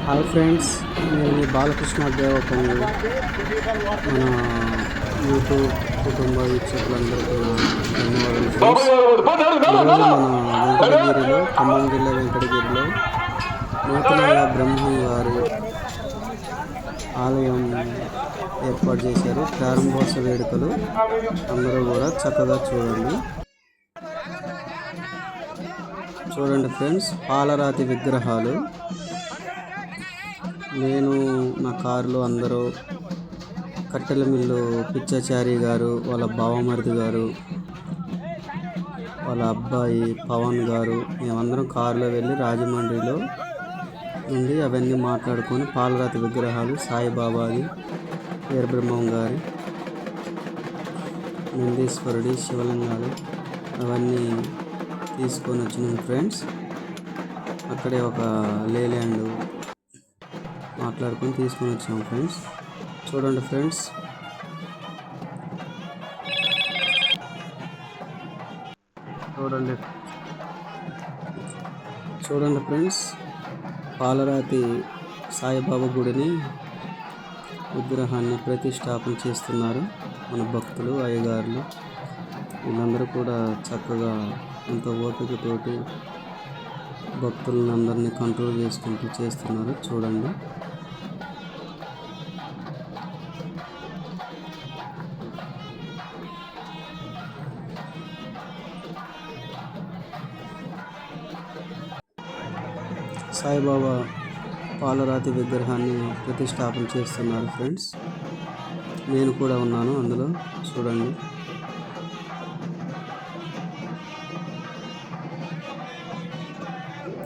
Hi friends, నేను మీ బాలకృష్ణ దేవకొండ. మన YouTube కుటుంబ వీక్షకులందరికీ నా ధన్యవాదాలు ఫ్రెండ్స్. ఈరోజు మన వెంకటగిరిలో, ఖమ్మం జిల్లా వెంకటగిరిలో నూతనంగా బ్రహ్మం గారి ఆలయం ఏర్పాటు చేశారు. ప్రారంభోత్సవ వేడుకలు అందరూ కూడా చక్కగా చూడండి ఫ్రెండ్స్. పాలరాతి విగ్రహాలు. నేను నా కారులో అందరూ కట్టెల మిల్లు పిచ్చాచారి గారు, వాళ్ళ బావమరిది గారు, వాళ్ళ అబ్బాయి పవన్ గారు, మేమందరం కారులో వెళ్ళి రాజమండ్రిలో నుండి అవన్నీ మాట్లాడుకొని పాలరాతి విగ్రహాలు, సాయిబాబాది, వీరబ్రహ్మం గారి, నందీశ్వరుడి, శివలింగాలు అవన్నీ తీసుకొని వచ్చినాం ఫ్రెండ్స్. అక్కడే ఒక లేలాండ్ మాట్లాడుకొని తీసుకొని వచ్చాం ఫ్రెండ్స్. చూడండి ఫ్రెండ్స్, చూడండి ఫ్రెండ్స్, పాలరాతి సాయిబాబా గుడిని విగ్రహాన్ని ప్రతిష్టాపన చేస్తున్నారు మన భక్తులు, అయ్యగారులు. వీళ్ళందరూ కూడా చక్కగా ఎంతో ఓపికతోటి భక్తులను అందరినీ కంట్రోల్ చేసుకుంటూ చేస్తున్నారు. చూడండి, సాయిబాబా పాలరాతి విగ్రహాన్ని ప్రతిష్టాపన చేస్తున్నారు ఫ్రెండ్స్. నేను కూడా ఉన్నాను అందులో. చూడండి,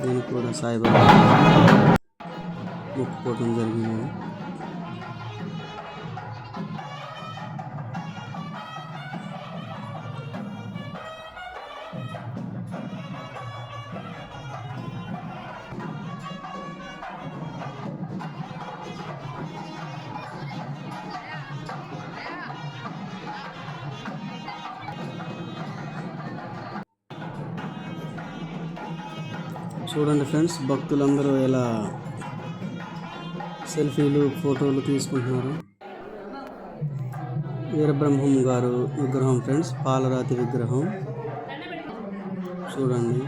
నేను కూడా సాయిబాబా మొక్కుకోవడం జరిగింది. చూడండి ఫ్రెండ్స్, భక్తులందరూ ఎలా సెల్ఫీలు, ఫోటోలు తీసుకుంటున్నారు. వీరబ్రహ్మం గారు విగ్రహం ఫ్రెండ్స్, పాలరాతి విగ్రహం. చూడండి,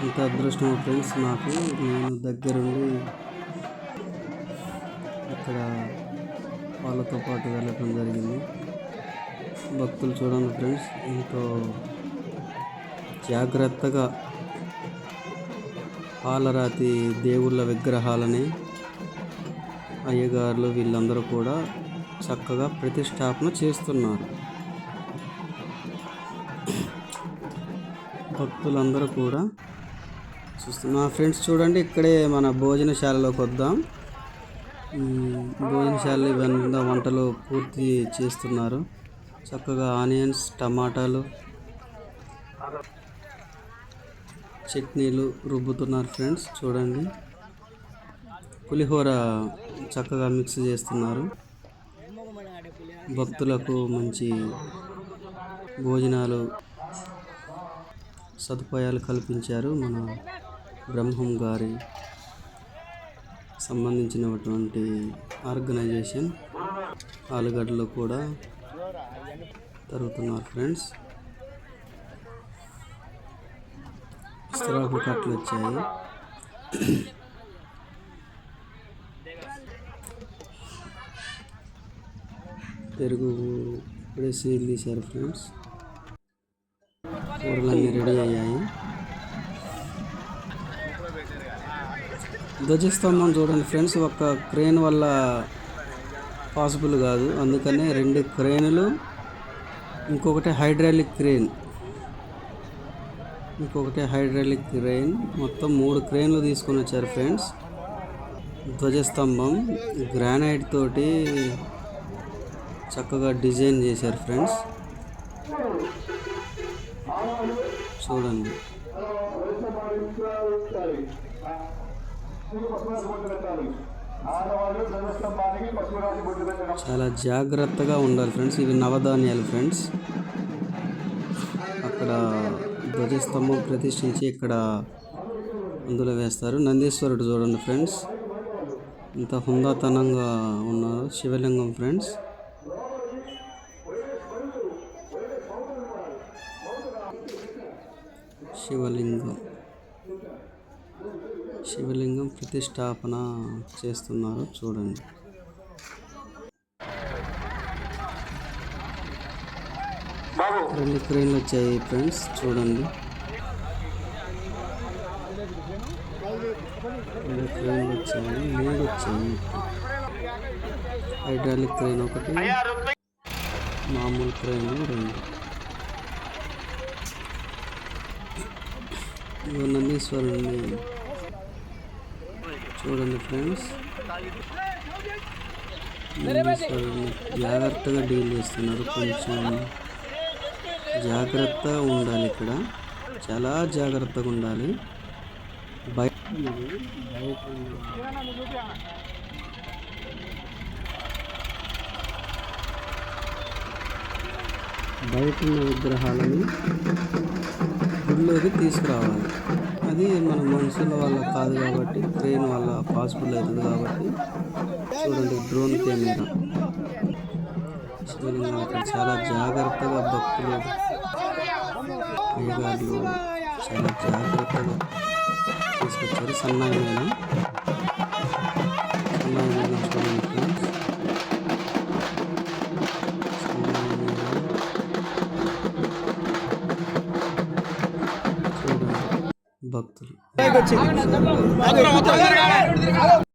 ఇంత అదృష్టం ఫ్రెండ్స్ నాకు. నేను దగ్గరుండి ఇక్కడ వాళ్ళతో పాటు వెళ్ళటం జరిగింది. భక్తులు చూడండి ఫ్రెండ్స్, ఎంతో జాగ్రత్తగా పాలరాతి దేవుళ్ళ విగ్రహాలని అయ్యగారులు వీళ్ళందరూ కూడా చక్కగా ప్రతిష్టాపన చేస్తున్నారు. భక్తులందరూ కూడా చూస్తున్నారు ఫ్రెండ్స్. చూడండి, ఇక్కడే మన భోజనశాలలోకి వద్దాం. భోజనశాలలో ఇవన్నీ వంటలు పూర్తి చేస్తున్నారు. చక్కగా ఆనియన్స్, టమాటాలు, చట్నీలు రుబ్బుతున్నారు ఫ్రెండ్స్. చూడండి, పులిహోర చక్కగా మిక్స్ చేస్తున్నారు. భక్తులకు మంచి భోజనాలు సదుపాయాలు కల్పించారు మన బ్రహ్మం గారి సంబంధించినటువంటి ఆర్గనైజేషన్. ఆలుగడ్డలు కూడా తరుగుతున్నారు ఫ్రెండ్స్. ఇస్తరాకు కట్టలు వచ్చాయి. పెరుగు ఇప్పుడే సీల్ తీశారు ఫ్రెండ్స్. కూరలన్నీ రెడీ అయ్యాయి. ధ్వజస్తంభం చూడండి ఫ్రెండ్స్, ఒక క్రేన్ వల్ల పాసిబుల్ కాదు. అందుకనే 2 క్రేనులు, ఇంకొకటి హైడ్రాలిక్ క్రేన్, మొత్తం 3 క్రేన్లు తీసుకొని వచ్చారు ఫ్రెండ్స్. ధ్వజస్తంభం గ్రానైట్ తోటి చక్కగా డిజైన్ చేశారు ఫ్రెండ్స్. చూడండి, చాలా జాగ్రత్తగా ఉండాలి ఫ్రెండ్స్. ఇవి నవధాన్యాలు ఫ్రెండ్స్. అక్కడ ధ్వజస్తంభం ప్రతిష్ఠించి ఇక్కడ అందులో వేస్తారు. నందీశ్వరుడు చూడండి ఫ్రెండ్స్, ఇంత హుందాతనంగా ఉన్నారు. శివలింగం ఫ్రెండ్స్, శివలింగం ప్రతిష్టాపన చేస్తున్నారు చూడండి. రెండు క్రేన్లు వచ్చాయి ఫ్రెండ్స్ చూడండి. రెండు క్రేన్లు వచ్చాయి, 3 వచ్చాయి. హైడ్రాలిక్ క్రేన్ ఒకటి, మామూలు క్రేన్ 2. ఇగో నందీశ్వరుని చూడండి ఫ్రెండ్స్. నందీశ్వరుని జాగ్రత్తగా డీల్ చేస్తున్నారు. కొంచెం జాగ్రత్తగా ఉండాలి, ఇక్కడ చాలా జాగ్రత్తగా ఉండాలి. బయట ఉన్న విగ్రహాలని గుడిలోకి తీసుకురావాలి. అది మన మనుషుల వల్ల కాదు కాబట్టి, ట్రైన్ వల్ల పాసిబుల్ అవుతుంది కాబట్టి చూడండి. డ్రోన్ కెమెరా శివలింగం ఇక్కడ చాలా జాగ్రత్తగా భక్తులు, అయ్యగారులు చాలా జాగ్రత్తగా తీసుకొచ్చారు. సన్నాయి మేళం చూడండి ఫ్రెండ్స్. భక్తులు